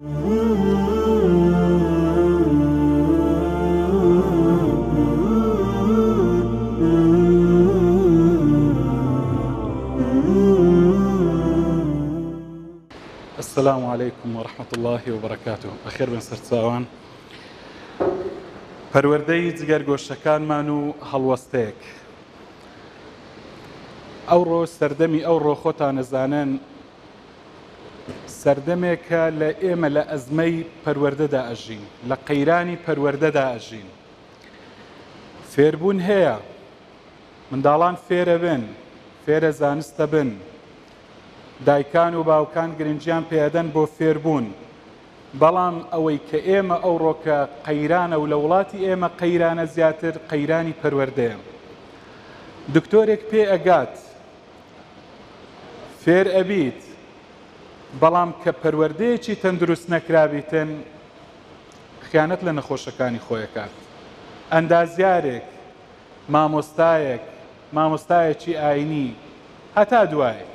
السلام عليكم ورحمة الله وبركاته. بخير بن سرچاوان. پەروەردەی جگەرگۆشەکانمان و هەڵوەستەیەک. ئەوڕۆ سەردەمی ئەوڕۆ خۆتان نەزانن سەردەمێکە لە ئێمە لە ئەزمەی پەروەردەدا ئەژین، لە قەیرانی پەروەردەدا ئەژین. فێربوون هەیە، منداڵان فێرە بن، فێرە زانستە بن، دایکان و باوکان گرنگیان پێدەن بۆ فێربوون. بەڵام ئەوەی کە ئێمە ئەوڕۆکە قەیرانە و لە وڵاتی ئێمە قەیرانە زیاتر قەیرانی پەروەردەیە. دکتۆرێک پێ ئەگات فێر ئەبیت، بەڵام کە پەروەردەیەکی تەندروست نەکرابیتن خیانەت لە نەخۆشەکانی خۆیەکات. ئەندازیارێک، مامۆستایەکی ئاینی هەتا دوایە.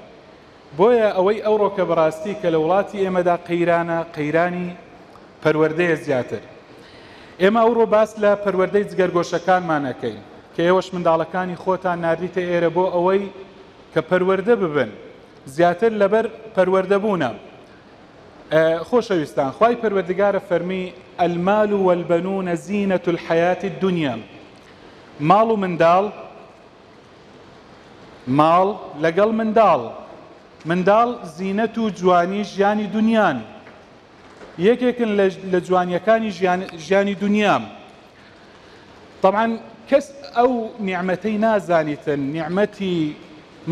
بۆیە ئەوەی ئەوڕۆکە بەڕاستی کە لە وڵاتی ئێمەدا قەیرانە قەیرانی پەروەردەیە زیاتر. ئێمە ئەوڕۆ باس لە پەروەردەی جگەرگۆشەکانمانەکەین کە ئێوەش منداڵەکانی خۆتان ناردیتە ئێرە بۆ ئەوەی کە پەروەردە ببن زیاتر لەبەر پەروەردەبوونە. خۆشەویستان، خوای پەروەردگارە فەرمی المال والبنون زینة الحیاة الدنیا. ماڵ و ماڵ لەگەڵ منداڵ زینەت و جوانی ژیانی دنیان، یەکێکن لە جوانیەکانی ژیانی دنیام. طبعاً کەس ئەو نیعمەتەی نازانیتن، نیعمەتی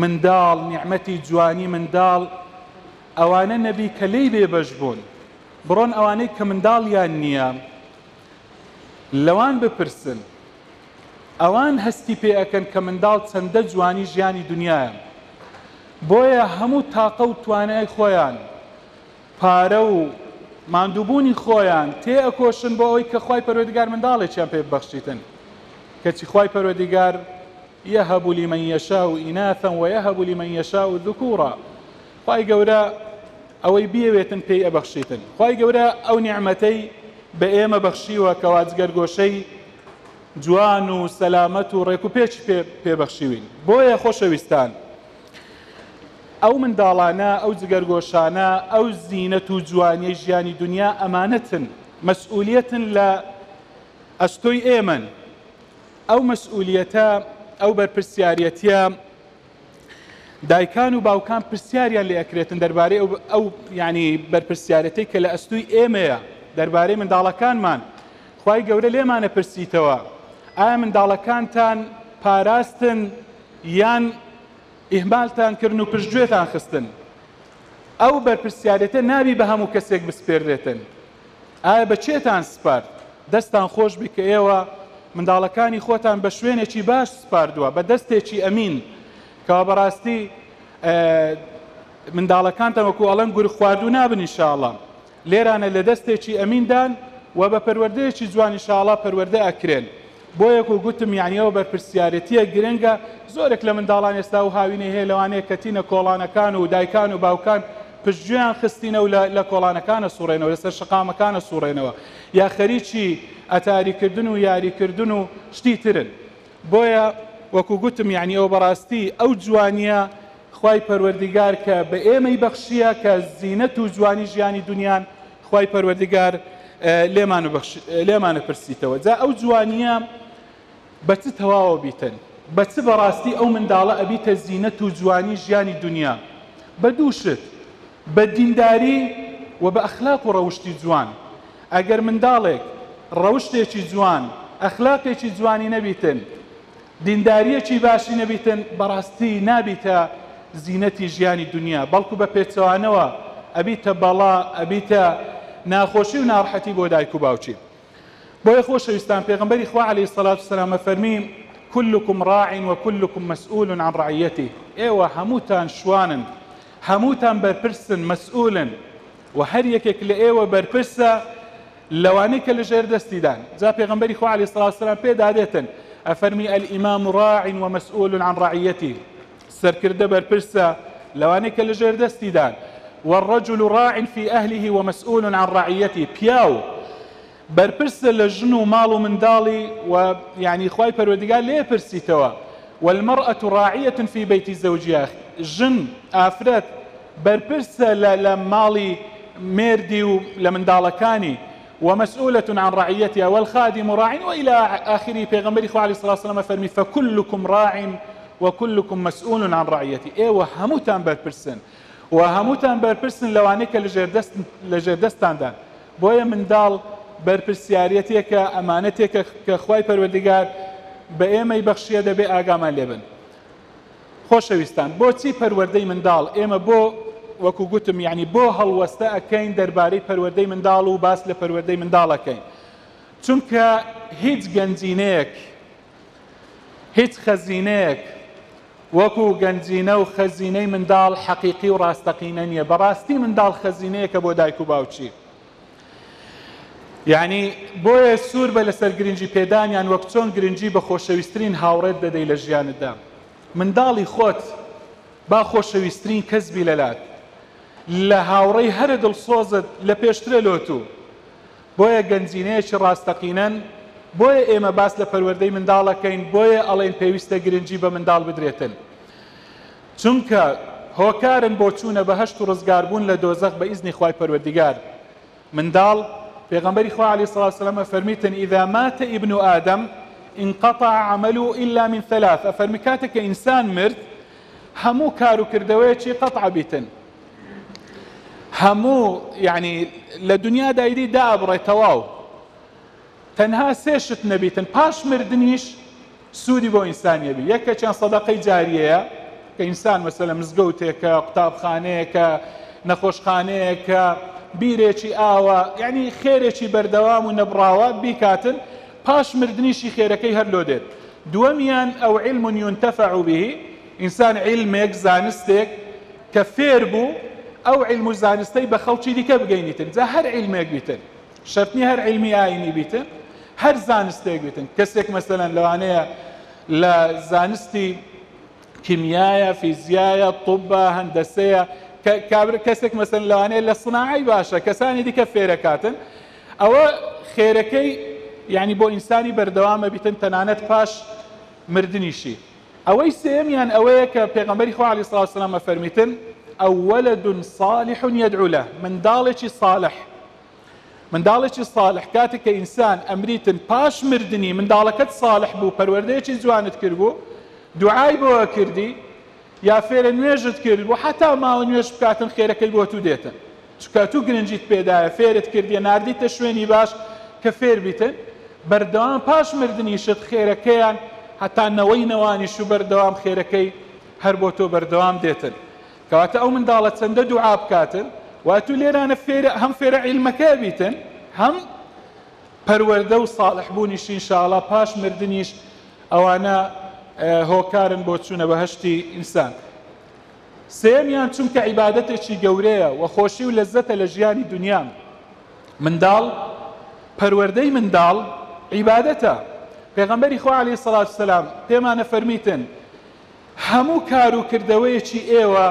منداڵ، نیعمەتی جوانی منداڵ، ئەوانە نەبی کە لێی بێبەش بوون. بڕۆن ئەوانەی کە منداڵیان نییە لەوان بپرسن، ئەوان هەستی پێ ئەکەن کە منداڵ چەندە جوانی ژیانی دنیاە. بۆیە هەموو تاقە و توانای خۆیان، پارە و ماندووبوونی خۆیان تێ ئەکۆشن بۆ ئەوەی کە خوای پەروەردگار منداڵێکیان پێ ببەخشیتن. کەچی خوای پەروەردگار یەهەب لمن یەشاء ئیناثا ویەهەب لمن یەشاء ذکورا. خوای گەورە ئەوەی بیەوێتن پێی ئەبەخشیتن. خوای گەورە ئەو نیعمەتەی بە ئێمە بەخشیوە کەوا جگەرگۆشەی جوان و سەلامەت و ڕێک و پێچی پێبەخشیوین. بۆیە خۆشەویستان، ئەو منداڵانە، ئەو جگەرگۆشانە، ئەو زینەت و جوانی ژیانی دنیا ئەمانەتن، مەسئولیەتن لە ئەستۆی ئێمەن. ئەو مەسئولیەتە، ئەو بەرپرسیارەتیە دایکان و باوکان پرسیاریان لێ ئەکرێتن دەربارەی ئەو یعنی بەرپرسیارەتەی کە لە ئەستۆی ئێمەیە دەربارەی منداڵەکانمان. خوای گەورە لێمانە پرسیتەوە، ئایا منداڵەکانتان پاراستن یان ئیهمالتان کردن و پشتگوێتان خستن؟ ئەو بەرپرسیارەتە نابی بە هەموو کەسێک بسپێردرێتن. ئایا بە چێتان سپارد؟ دەستان خۆش بی کە ئێوە منداڵەکانی خۆتان بە شوێنێکی باش سپاردووە، بە دەستێکی ئەمین کەوا بەڕاستی منداڵەکانتان وەکو ئەڵەن گور خواردوو نابن ئینشاءڵڵا. لێرانە لە دەستێکی ئەمیندان و بە پەروەردەیەکی جوان ئینشاءڵڵا پەروەردە ئەکرێن. بۆیەک و گوتم یعنیەوە بەرپرسیارەتیە گرنگە. زۆرێک لە منداڵان ئێستا و هاوینەی هەیە لەوانەیە کەتینە کۆڵانەکان و دایکان و باوکان پشتگوێیان خستینە و لە کۆڵانەکانە سوڕێنەوە، لەسەر شقامەکانە سوڕێنەوە، یا خەریکی ئەتاریکردن و یاریکردن و شتی ترن. بۆیە وەکو گوتم یعنیەوە بەڕاستی ئەو جوانیە خوای پەروەردگار کە بە ئێمەی بەخشیە کە زینەت و جوانی ژیانی دنیان، خوای پەروەردگار لێمانە پرسیتەوە. جا ئەو جوانیە بە چ تەواوە بیتن؟ بە چ بەڕاستی ئەو منداڵە ئەبیتە زینەت و جوانی ژیانی دنیا؟ بە دوو شت، بە دینداری و بە ئەخلاق و ڕەوشتی جوان. ئەگەر منداڵێک ڕەوشتێکی جوان، ئەخلاقێکی جوانی نەبیتن، دینداریەکی باشی نەبیتن، بەڕاستی نابیتە زینەتی ژیانی دنیا، بەڵکو بە پێچەوانەوە ئەبیتە بەڵا، ئەبیتە ناخۆشی و ناڕەحەتی بۆ دایک و باوکی. بۆیە خۆشەویستان، پێغەمبەری خوا عەلەیهی سەڵات وسەلام فەرمی كلكم راع وكلكم مسؤول عن رعيته. ئێوە هەمووتان شوانن، هەمووتان بەرپرسن، مەسئولن، و هەر یەکێک لە ئێوە بەرپرسە لەوانەی کە لەژێر دەستیدان. جا پێغەمبەری خوا عەلەیهی سەڵات وسەلام پێدادێتن، ئەفەرمی الئیمام راع ومسؤول عن رعيته. سەرکردە بەرپرسە لەوانەی کە لەژێر دەستیدان، والرجل راع في أهله ومسؤول عن رعيته. پیاو بەرپرسە لە ژن و ماڵ و منداڵی و یعنی خوای پەروەردگار لێ پرسیتەوە. والمرأة راعية في بيت زوجها. ژن ئافرەت بەرپرسە لە ماڵی مێردی و لە منداڵەکانی ومسؤولة عن رعيتها والخادم راع وإلى آخره. پێغەمبەری خوا عەلەیهی سڵاتو وسەلام فەرمی فكلكم راع وكلكم مسؤول عن رعيته. ئێوە هەمووتان بەرپرسن و هەمووتان بەرپرسن لەوانەیە کە لە ژێردەستاندان. بۆیە منداڵ بەرپرسیارەتێکە، ئەمانەتێکە کە خوای پەروەردگار بە ئێمەی بەخشیە دەبێ ئاگامان لێبن. خۆشەویستان، بۆچی پەروەردەی منداڵ؟ ئێمە بۆ وەکو گوتم یعنی بۆ هەڵوەستە ئەکەین دەربارەی پەروەردەی منداڵ و باس لە پەروەردەی منداڵەکەین. چونکە هیچ گەنجینەیەک، هیچ خەزینەیەک وەکو گەنجینە و خەزینەی منداڵ حەقیقی و ڕاستەقینە نییە. بەڕاستی منداڵ خەزینەیەکە بۆ دایک و باوچی. یعنی بۆیە سوور بە لەسەر گرنگی پێدانیان وەک چۆن گرنگی بە خۆشەویستترین هاوڕێت دەدەی لە ژیانتدا. منداڵی خۆت با خۆشەویستترین کەسبی لەلات، لە هاوڕێی هەرە دڵسۆزت لە پێشترە لۆتوو. بۆیە گەنجینەیەکی ڕاستەقینەن. بۆیە ئێمە باس لە پەروەردەی منداڵەکەین. بۆیە ئەڵێن پێویستە گرنگی بە منداڵ بدرێتن، چونکە هۆکارن بۆ چوونە بەهەشت و ڕزگاربوون لە دۆزەخ بە ئیزنی خوای پەروەردگار. منداڵ پێغەمبەری خوا عەلەیهی سڵاتو وسەلام فەرمیتن ئیذا مات ابن آدم انقطع عمله إلا من ثلاث. ئەفەرمی کاتێک کە ئینسان مرد هەموو کار و کردەوەیەکی قەطع بیتن، هەموو یعنی لە دنیا دایری دابڕێ تەواو، تەنها سێ شت نەبیتن. پاش مردنیش سوودی بۆ ئینسانیە بی. یەکە چەند سەدەقەی جاریەیە کە ئینسان مەسەلەن مزگەوتێکە، قوتابخانەیەکە، نەخۆشخانەیەکە، بیرێکی ئاوە، یعنی خێرێکی بەردەوام و نەبڕاوە بیکاتن، پاش مردنیشی خێرەکەی هەر لۆ دێت. دووەمیان ئەو علم ينتفع به. ئینسان علمێک، زانستێک کە فێر بوو، ئەو علم و زانستەی بە خەڵکی دیکە بگەینیتن. جا هەر علمێک بیتن، شەرت نییە هەر علمی ئاینی بیتن، هەر زانستێک بیتن. کەسێک مەسەلەن لەوانەیە لە زانستی کیمیایە، فیزیایە، طوبە، هەندەسەیە، کەسێک مەسەلەن لەوانەیە لە سناعی باشە، کەسانی دیکە فێرەکاتن. ئەوە خێرەکەی یعنی بۆ ئینسانی بەردەوامە بیتن تەنانەت پاش مردنیشی. ئەوەی سێمیان ئەوەیە کە پێغەمبەری خوا عەلەیهی سڵاتو وسەلام فەرمیتن ئەو وەلەد صالح يدعو له. منداڵێکی صالح، منداڵێکی صالح کاتێک کە ئینسان ئەمریتن پاش مردنی منداڵەکەت صالح بوو، پەروەردەیەکی جوانت کرد بوو، دوعای بۆوە کردی، یا فێرە نوێژت کرد بوو، حتا ماوە نوێژ بکاتن خێرەکەی بۆ تو دێتن، چونکە تو گرنگیت پێدایە، فێرت کردیە، ناردیتە شوێنی باش کە فێر بیتن. بەردەوام پاش مردنیشت خێرەکەیان هەتا نەوەی نەوانیش و بەردەوام خێرەکەی هەر بۆ تۆ بەردەوام دێتن. کەواتە ئەو منداڵە چەندە دوعا بکاتن، واتو لێرانە هەم فێرە عیلمەکە بیتن، هەم پەروەردە و ساڵح بوونیش ئینشاءڵڵا پاش مردنیش ئەوانە هۆکارن بۆ چوونە بەهەشتی ئینسان. سێمیان چونکە عیبادەتێکی گەورەیە و خۆشی و لەززەتە لە ژیانی دنیا. منداڵ، پەروەردەی منداڵ عیبادەتە. پێغەمبەری خوا عەلەیهی سەڵاتو وسەلام پێمانە فەرمیتن هەموو کار و کردەوەیەکی ئێوە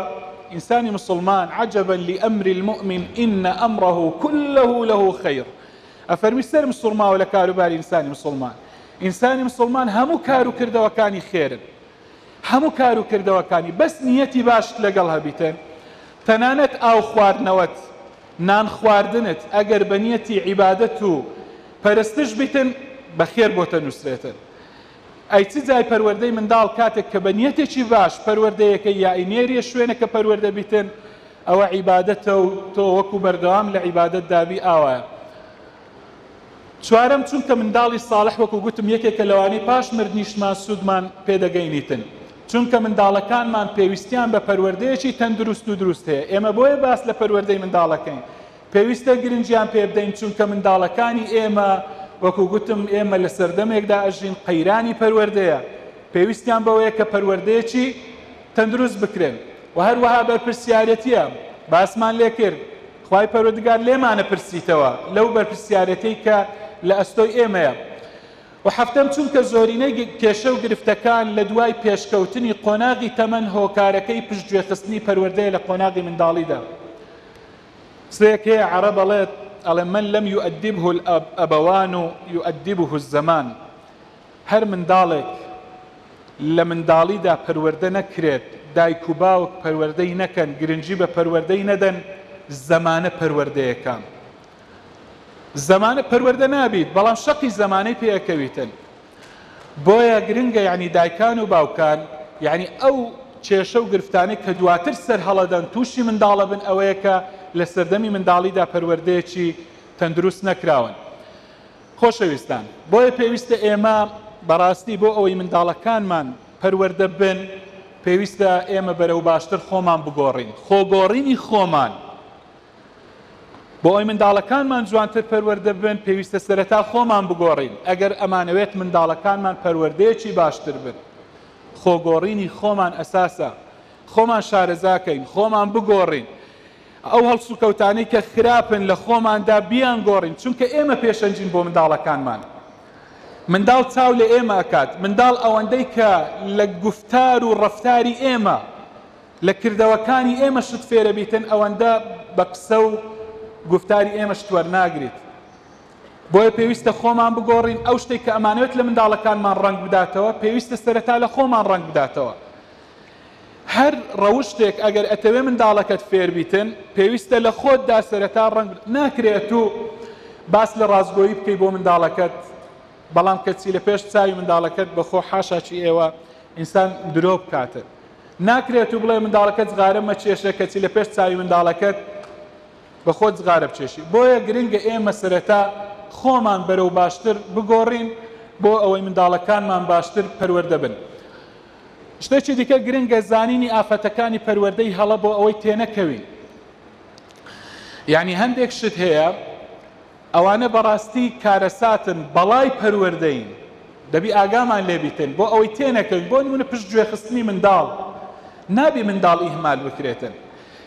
ئینسانی مسلمان عجبا لأمر المؤمن إن أمره كله له خير. ئەفەرمی سەر مسلماوە لە کاروباری ئینسانی مسلمان. ئینسانی مسلمان هەموو کار و کردەوەکانی خێرن، هەموو کار و کردەوەکانی بەس نیەتی باشت لەگەڵ هەبیتن. تەنانەت ئاو خواردنەوەت، نان خواردنت ئەگەر بە نیەتی عیبادەت و پەرستش بیتن بەخێر بۆتە نووسرێتن. ئەی چ جای پەروەردەی منداڵ کاتێک کە بە نیەتێکی باش پەروەردەیەکە یا ئینێریە شوێنەکە پەروەردە بیتن، ئەوە عیبادەتە و تۆ وەکو بەردەوام لە عیبادەت دابی ئاوایە. چوارەم چونکە منداڵی ساڵح وەکو گوتم یەکێکە لەوانەی پاش مردنیشمان سوودمان پێدەگەینیتن، چونکە منداڵەکانمان پێویستیان بە پەروەردەیەکی تەندروست و دروست هەیە. ئێمە بۆیە باس لە پەروەردەی منداڵەکەین، پێویستە گرنگیان پێ بدەین، چونکە منداڵەکانی ئێمە وەکو گوتم ئێمە لە سەردەمێکدا ئەژین قەیرانی پەروەردەیە، پێویستیان بەوەیە کە پەروەردەیەکی تەندروست بکرێن و هەروەها بەرپرسیارەتیە باسمان لێ کرد. خوای پەروەردگار لێمانە پرسیتەوە لەو بەرپرسیارەتەی کە لە ئەستۆی ئێمەیە. و حەفتەم چونکە زۆرینەی کێشە و گرفتەکان لە دوای پێشکەوتنی قۆناغی تەمەن هۆکارەکەی پشتگوێخستنی پەروەردەیە لە قۆناغی منداڵیدا. سيك هي عرب ألا من لم يؤدبه الأبوان يؤدبه الزمان. هر من دالك لمن دالی دا پرورده نکرد دایک و باوک پروردهی نکن گرنجی به پروردهی ندن زمانه پرورده کام زمانه پرورده نابید بلام شقی زمانه پیاکویتن بویا گرنگه یعنی دایکان و باوکان یعنی او چێشە و گرفتانەی کە دواتر سەر هەڵەدەن تووشی منداڵە بن ئەوەیە کە لە سەردەمی منداڵیدا پەروەردەیەکی تەندروست نەکراون. خۆشەویستان بۆیە پێویستە ئێمە بەڕاستی بۆ ئەوەی منداڵەکانمان پەروەردە بن پێویستە ئێمە بەرەو باشتر خۆمان بگۆڕین خۆگۆڕینی خۆمان بۆ ئەوەی منداڵەکانمان جوانتر پەروەردە بن پێویستە سەرەتا خۆمان بگۆڕین ئەگەر ئەمانەوێت منداڵەکانمان پەروەردەیەکی باشتر بن. خۆگۆڕینی خۆمان ئەساسە خۆمان شارەزاکەین خۆمان بگۆڕین ئەو هەڵسوکەوتانەی کە خراپن لە خۆماندا بیان گۆڕین چونکە ئێمە پێشەنجین بۆ منداڵەکانمان. منداڵ چاو لە ئێمە ئەکات منداڵ ئەوەندەی کە لە گفتار و ڕەفتاری ئێمە لە کردەوەکانی ئێمە شت فێرە بیتن ئەوەندە بە قسە و گفتاری ئێمە شت وەرناگریت. بۆیە پێویستە خۆمان بگۆڕین ئەو شتێک کە ئەمانوێت لە منداڵەکانمان ڕەنگ بداتەوە پێویستە سەرەتا لە خۆمان ڕەنگ بداتەوە. هەر ڕەوشتێک ئەگەر ئەتەوێ منداڵەکەت فێر بیتن پێویستە لە خۆتدا سەرەتا ڕەنگ ناکرێت و باس لە ڕازگۆیی بکەی بۆ منداڵەکەت بەڵام کەچی لە پێش چاوی منداڵەکەت بەخۆ حاشاکی ئێوە ئینسان درۆ بکاتە ناکرێت و بڵێ منداڵەکەت جغارە مەچێشە کەچی لە پێش چاوی منداڵەکەت بە خۆت جغارە بچێشی. بۆیە گرنگە ئێمە سەرەتا خۆمان بەرەو باشتر بگۆڕین بۆ ئەوەی منداڵەکانمان باشتر پەروەردە بن. شتێکی دیکە گرنگە زانینی ئافەتەکانی پەروەردەی هەڵە بۆ ئەوەی تێنەکەوی. یعنی هەندێک شت هەیە ئەوانە بەڕاستی کارەساتن بەڵای پەروەردەین دەبی ئاگامان لێبیتن بۆ ئەوەی تێنەکەوین بۆ نمونە پشت گوێخستنی منداڵ نابی منداڵ ئیهمال بکرێتن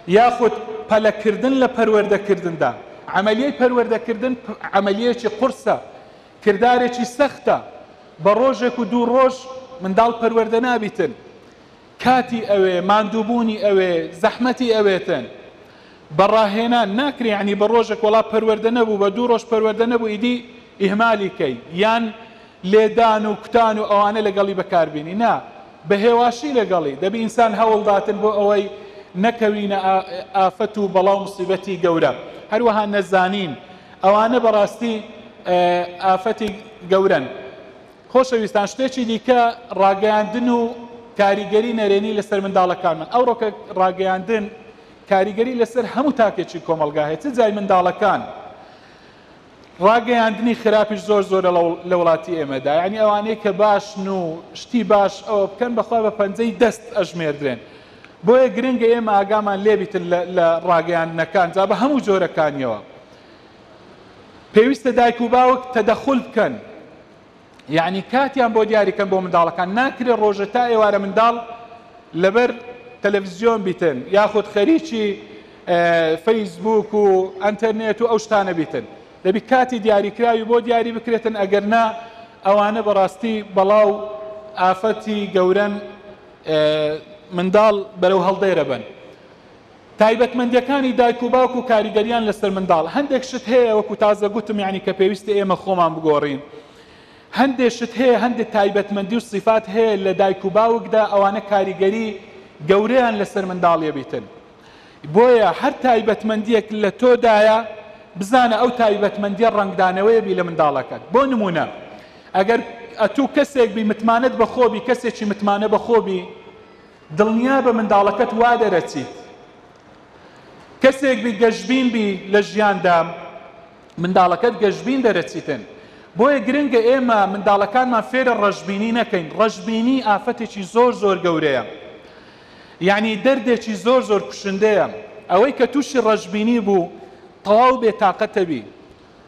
یاخود پەلەکردن لە پەروەردەکردندا عملیای پەروەردەکردن عملیەیەکی قورسە کردارێکی سەختە بە ڕۆژێک و دوو ڕۆژ منداڵ پەروەردە نابیتن کاتی ئەوێ ماندووبوونی ئەوێ زەحمەتی ئەوێتن بەڕاهێنان ناکرێ ینی بە ڕۆژێک وڵا پەروەردە نەبوو بە دوو ڕۆژ پەروەردە نەبوو ئیدی ئیهمالی کەی یان لێدان و کوتان و ئەوانە لەگەڵی بەکاربیێنی نا بە هێواشی لەگەڵی دەبی ئینسان هەوڵداتن بۆ ئەوەی نەکەوینە ئافەت و بەڵاو موسیبەتی گەورە. هەروەها نەزانین ئەوانە بەڕاستی ئافەتی گەورن. خۆشەویستان شتێکی دیکە ڕاگەیاندن و کاریگەری نەرێنی لەسەر منداڵەکانمان ئەو ڕۆکە ڕاگەیاندن کاریگەری لەسەر هەموو تاکێکی کۆمەلگا هەیە چ جای منداڵەکان ڕاگەیاندنی خراپیش زۆر زۆرە لە وڵاتی ئێمەدا یعنی ئەوانەیە کە باشن و شتی باش ئەوە بکەن بەخوا بە پەنجەی دەست ئەژمێردرێن. بۆیە گرنگە ئێمە ئاگامان لێبیتن لە ڕاگەیاندنەکان جا بە هەموو جۆرەکانیەوە. پێویستە دایک و باوک تەدەخول بکەن یعنی کاتیان بۆ دیاریکەن بۆ منداڵەکان ناکرێت ڕۆژە تا ئێوارە منداڵ لەبەر تەلەڤیزیۆن بیتن یاخود خەریکی فەیسبوک و ئەنتەرنێت و ئەو شتانە بیتن دەبی کاتی دیاریکراوی بۆ دیاری بکرێتن ئەگەر نا ئەوانە بەڕاستی بەڵاو ئافەتی گەورەن منداڵ بەرەو هەڵدەیرە بن. تایبەتمەندیەکانی دایک و باوک و کاریگەریان لەسەر منداڵ هەندێک شت هەیە وەکو تازە گوتم یعنی کە پێویستە ئێمە خۆمان بگۆڕین هەندێک شت هەیە هەندێک تایبەتمەندی و صفات هەیە لە دایک و باوکدا ئەوانە کاریگەری گەورەیان لەسەر منداڵیە بیتن. بۆیە هەر تایبەتمەندیەک لە تۆدایە بزانە ئەو تایبەتمەندیە ڕەنگدانەوەیە بی لە منداڵەکەت. بۆ نمونە ئەگەر ئەتوو کەسێک بی متمانەت بە خۆبی کەسێکی متمانە بە خۆبی دڵنیا بە منداڵەکەت وا دەرەچیت کەسێک بی گەشبین بی لە ژیاندا منداڵەکەت گەشبین دەرەچیتن. بۆیە گرنگە ئێمە منداڵەکانمان فێرە ڕەشبینی نەکەین. ڕەشبینی ئافەتێکی زۆر زۆر گەورەیە یعنی دەردێکی زۆر زۆر کوشندەیە. ئەوەی کە تووشی ڕەشبینی بوو تەواو بێتاقەتە بی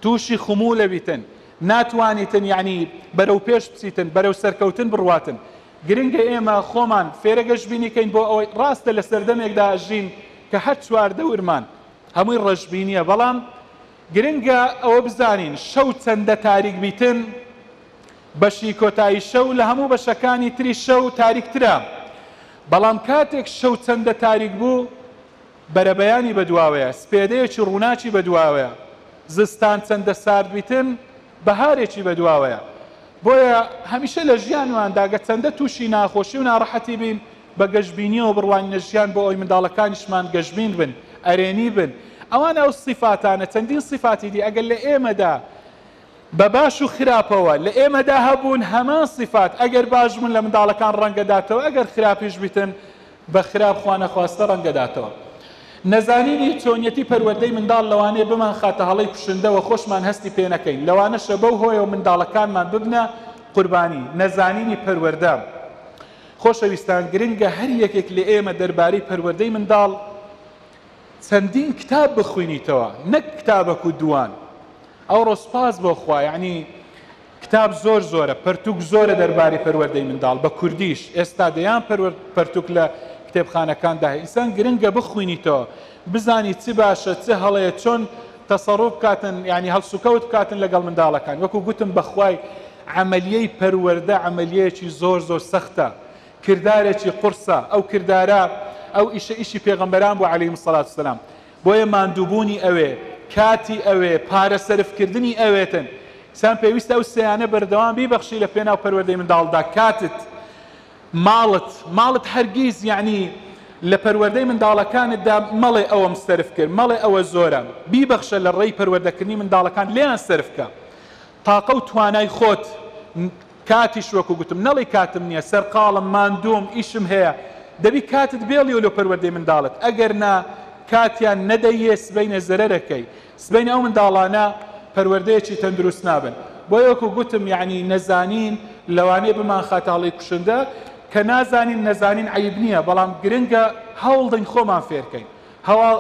تووشی خمولە بیتن ناتوانیتن یعنی بەرەو پێش بچیتن بەرەو سەرکەوتن بڕواتن. گرنگە ئێمە خۆمان فێرە گەشبینیکەین بۆ ئەوەی ڕاستە لە سەردەمێکدا ئەژین کە هەر چواردە ورمان هەمووی ڕەشبینیە بەڵام گرنگە ئەوە بزانین شەو چەندە تاریک بیتن بەشی کۆتایی شەو لە هەموو بەشەکانی تری شەو تاریکترە بەڵام کاتێک شەو چەندە تاریک بوو بەرەبەیانی بەدواوەیە، سپێدەیەکی ڕووناکی بەدواوەیە، زستان چەندە سارد بیتن بەهارێکی بەدواوەیە. بۆیە هەمیشە لە ژیانواندا گە چەندە تووشی ناخۆشی و ناڕەحەتی بین بە گەشتبینیەوە بڕوانینە ژیان بۆ ئەوی منداڵەکانیشمان گەشتبین بن، ئەرێنی بن. ئەوان ئەو سیفاتانە چەندین سیفاتی دی ئەگەر لە ئێمەدا بە باش و خراپەوە لە ئێمەدا هەبوون هەمان سیفات ئەگەر باش بوون لە منداڵەکان ڕەنگەداتەوە، ئەگەر خراپیش بیتن بە خراپ خوانەخواستە ڕەنگەداتەوە. نەزانینی چۆنیەتی پەروەردەی منداڵ لەوانەیە بمان خاتە هەڵەی کوشندەوە خۆشمان هەستی پێ نەکەین، لەوانەشە بەو هۆیەوە منداڵەکانمان ببنە قوربانی. نەزانینی پەروەردە خۆشەویستان گرنگە هەر یەکێک لە ئێمە دەربارەی پەروەردەی منداڵ چەندین کتاب بخوێنیتەوە، نەک کتابەک و دوان. ئەو ڕۆسپاس بۆ خوا، یعنی کتاب زۆر زۆرە، پەرتوک زۆرە دەربارەی پەروەردەی منداڵ بە کوردیش. ئێستا دەیان پەرتوک لە کتێبخانەکاندا هەیە. ئینسان گرنگە بخوێنیتەوە، بزانی چی باشە، چه هەڵەیە، چۆن تەسەڕوف بکاتن، یعنی هەڵسوکەوت بکاتن لەگەڵ منداڵەکان. وەکو گوتم بەخوای عملیەی پەروەردە عملیەیەکی زۆر زۆر سەختە، کردارێکی قورسە. ئەو کردارە ئەو ئیشی پێغەمبەران بوو عەلەیهیم سەڵات وسەلام. بۆیە ماندووبوونی ئەوێ، کاتی ئەوێ، پارە سەرفکردنی ئەوێتن. ئینسان پێویستە ئەو سەیانە بەردەوام بیبەخشی لە پێناو پەروەردەی منداڵدا. کاتت، ماڵت هەرگیز یعنی لە پەروەردەی منداڵەکانتدا مەڵێ ئەوەم سەرف کرد، مەڵێ ئەوە زۆرە، بیبەخشە لە ڕێی پەروەردەکردنی منداڵەکان، لێیان سەرفکە. تاقە و توانای خۆت، کاتیش وەکو گوتم نەڵی کاتم نییە، سەرقاڵم، ماندووم، ئیشم هەیە، دەبی کاتت بێڵی لە پەروەردەی منداڵت. ئەگەر نا کاتیان نەدەیە سبەینە زەرەرەکەی، سبەینە ئەو منداڵانە پەروەردەیەکی تەندروست نابن. بۆیە وەکو گوتم یعنی نەزانین لەوانەیە بمان خاتاڵی کوشندە کە نازانین، نەزانین عیب نییە، بەڵام گرنگە هەوڵدەین خۆمان فێرکەین،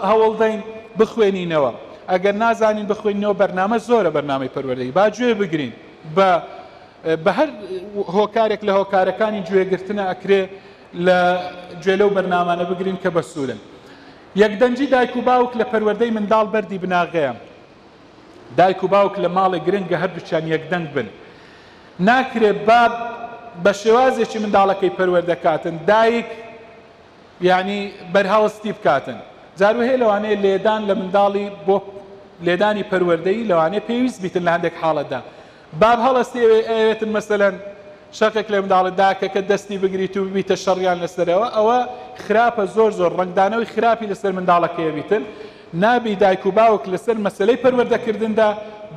هەوڵدەین بخوێنینەوە. ئەگەر نازانین بخوێنینەوە بەرنامە زۆرە، بەرنامەی پەروەردەی با گوێ بگرین. بە هەر هۆکارێک لە هۆکارەکانی گوێگرتنە ئەکرێ لە گوێ لەو بەرنامانە بگرین کە بەسوولن. یەکدەنجی دایک و باوک لە پەروەردەی منداڵ بەردی بناغەیە. دایک و باوک لە ماڵی گرنگە هەردووچیان یەکدەنگ بن. ناکرێت باب بە شێوازێکی منداڵەکەی پەروەردەکاتن، دایک یعنی بەرهەوەستی بکاتن. جارو هەیە لەوانەیە لێدان لە منداڵی بۆ لێدانی پەروەردەی لەوانەیە پێویست بیتن لە هەندێک حاڵەتدا. باب هەڵەستی ئەوێتن مەسەلەن شەقێک لە منداڵتدا کە دەستی بگریت و ببیتە شەڕیان لەسەرەوە، ئەوە خراپە زۆر زۆر، ڕنگدانەوەی خراپی لەسەر منداڵەکەیە بیتن. نابی دایک و باوک لەسەر مەسەلەی پەروەردەکردندا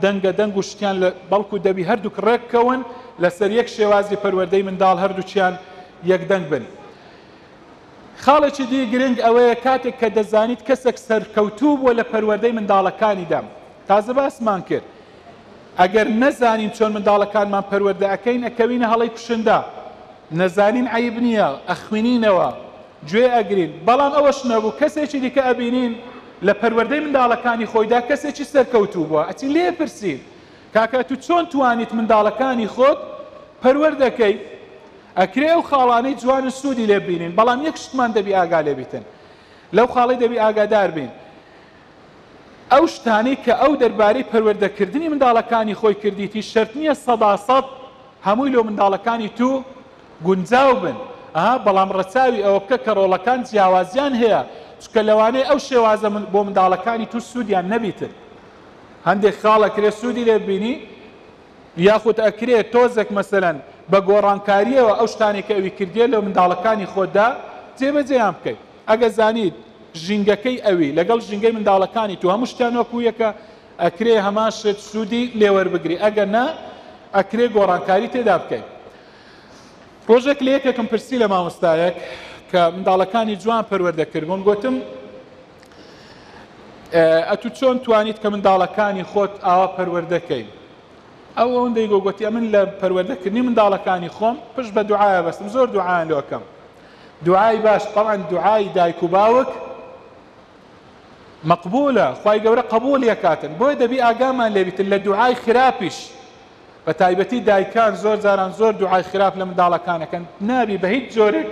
دەنگە دەنگ و شتیان بەڵکو دەبی هەردووک ڕێککەون لەسەر یەک شێوازی پەروەردەی منداڵ هەردووچیان یەکدەنگ بن. خاڵێکی دی گرنگ ئەوەیە کاتێک کە دەزانیت کەسێک سەرکەوتوو بووە لە پەروەردەی منداڵەکانیدا. تازە باسمان کرد ئەگەر نەزانین چۆن منداڵەکانمان پەروەردە ئەکەین، ئەکەوینە هەڵەی کوشندە. نەزانین عیب نییە، ئەخوێنینەوە، گوێ ئەگرین. بەڵام ئەوەش نەبوو کەسێکی دیکە ئەبینین لە پەروەردەی منداڵەکانی خۆیدا کەسێکی سەرکەوتوو بووە، ئەچین لێ پرسین کاکە تو چۆن توانیت منداڵەکانی خۆت پەروەردەکەی؟ ئەکرێ ئەو خاڵانەی جوان و سوودی لێ ببینین، بەڵام یەک شتمان دەبی ئاگا لێ بیتن، لەو خاڵەی دەبی ئاگادار بین. ئەو شتانەی کە ئەو دەربارەی پەروەردەکردنی منداڵەکانی خۆی کردیتی شەرت نییە 100% هەمووی لۆ منداڵەکانی تو گونجاو بن. بەڵام ڕەچاوی ئەوە بکە کە ڕۆڵەکان جیاوازیان هەیە، چکە لەوانەیە ئەو شێوازە بۆ منداڵەکانی تو سوودیان نەبیتن. هەندێک خاڵ ئەکرێ سوودی لێ ببینی، یاخود ئەکرێت تۆزێک مەسەلەن بە گۆڕانکاریەوە ئەو شتانی کە ئەوی کردێ لە منداڵەکانی خۆدا جێبەجێیان بکەیت. ئەگە زانیت ژینگەکەی ئەوی لەگەڵ ژینگەی منداڵەکانی تو هەموو شتیان وەکو یەکە، ئەکرێ هەمان شت سوودی لێوەربگری، ئەگەر نا ئەکرێ گۆڕانکاری تێدا بکەیت. ڕۆژێک لە یەکێکم پرسی لە مامۆستایەک کە منداڵەکانی جوان پەروەردەکردبوون، گوتم ئەتو چۆن توانیت کە منداڵەکانی خۆت ئاوا پەروەردەکەی؟ ئەو ئەوەندەی گۆگوتی من لە پەروەردەکردنی منداڵەکانی خۆم پشت بە دوعایە بەستم، زۆر دوعایان لۆکەم، دوعای باش. طبعا دوعای دایک و باوک مەقبولە، خوای گەورە قبوڵ یەکاتن، بۆیە دەبی ئاگامان لێبیتن لە دوعای خراپیش. بە تایبەتی دایکان زۆر جاران زۆر دوعای خراپ لە منداڵەکانەکەن، نابی بە هیچ جۆرێک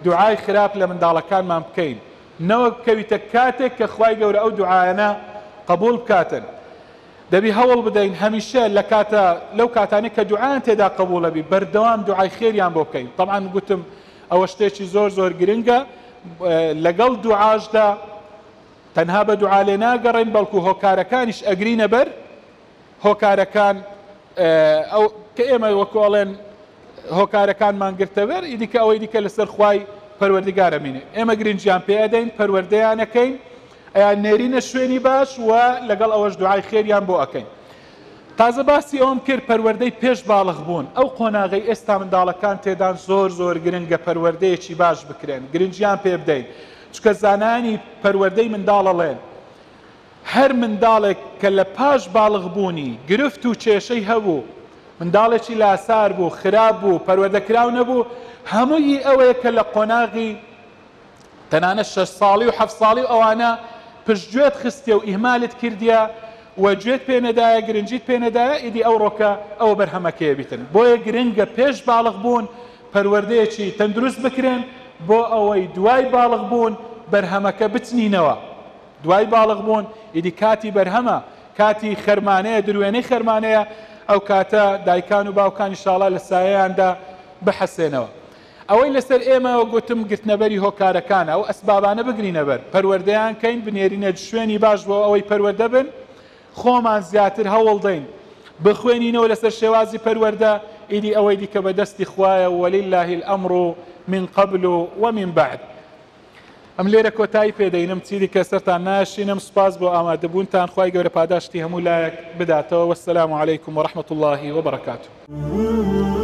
دوعای خراپ لە منداڵەکانمان بکەین، نەوەک بکەویتە کاتێک کە خوای گەورە ئەو دوعایانە قبول بکاتن. دەبی هەوڵ بدەین هەمیشە لە کاتە لەو کاتانێک کە دوعایان تێدا قبولە بی بەردەوام دوعای خێریان بۆ بکەین. طبعا گوتم ئەوە شتێکی زۆر زۆر گرنگە، لەگەڵ دوعاشدا تەنها بە دوعا لێ ناگەڕێن بەڵکو هۆکارەکانیش ئەگرینە بەر هۆکارەکان ئەو کە ئێمە وەکۆڵێن هۆکارەکانمان گرتەبەر ئیدیکە ئەوەی دیکە لەسەر خوای پەروەردگارە مینێ ئێمە گرنگیان پێدەین پەروەردەیانەکەین ئەیان نێرینە شوێنی باش و لەگەڵ ئەوەش دوعای خێریان بۆ ئەەکەین. تازە باسی ئەوم کرد پەروەردەی پێش باڵغ بوون ئەو قۆناغی ئێستا منداڵەکان تێدان زۆر گرنگە پەروەردەیەکی باش بکرێن گرنگیان پێ بدەین چکە زانانی پەروەردەی منداڵەڵێن هەر منداڵێک کە لە پاش باڵغ بوونی گرفت و کێشەی هەبوو منداڵێکی لاسار بوو خراپ بوو پەروەردەکراو نەبوو هەمووی ئەوەیە کە لە قۆناغی تەنانە 6 ساڵی و 7 ساڵی ئەوانە پشتگوێت خستیە و ئیهمالت کردیە و گوێت پێ نەدایە گرنگیت پێ نەدایە ئیدی ئەو ڕۆکە ئەوە بەرهەمەکەیە بیتن بۆیە گرنگە پێش باڵغ بوون پەروەردەیەکی تەندروست بکرێن بۆ ئەوەی دوای باڵغ بوون بەرهەمەکە بچنینەوە دوای باڵغ بوون ئیدی کاتی بەرهەمە کاتی خەرمانەیە دروێنەی خەرمانەیە ئەو کاتە دایکان و باوکان ئینشاڵڵا لە سایەیاندا بحەسێنەوە. ئەوەی لەسەر ئێمەوە گوتم گرتنەبەری هۆکارەکانە ئەو ئەسبابانە بگرینە بەر پەروەردەیان کەین بنێرینە شوێنی باش بۆ ئەوەی پەروەردە بن خۆمان زیاتر هەوڵدەین بخوێنینەوە لەسەر شێوازی پەروەردە ئیدی ئەوەی دیکە بەدەستی خوایە وەلیلله الأمر من قبل ومن بعد. ئەم لێرە کۆتایی پێدەینم چیدی کە سەرتان ناشینم سوپاس بۆ ئامادەبوونتان خوای گەورە پاداشتی هەموو لایەک بداتەوە. وەسەلام عەلەیکم وەڕەحمەتوڵڵاهی وبەرەکاتوه.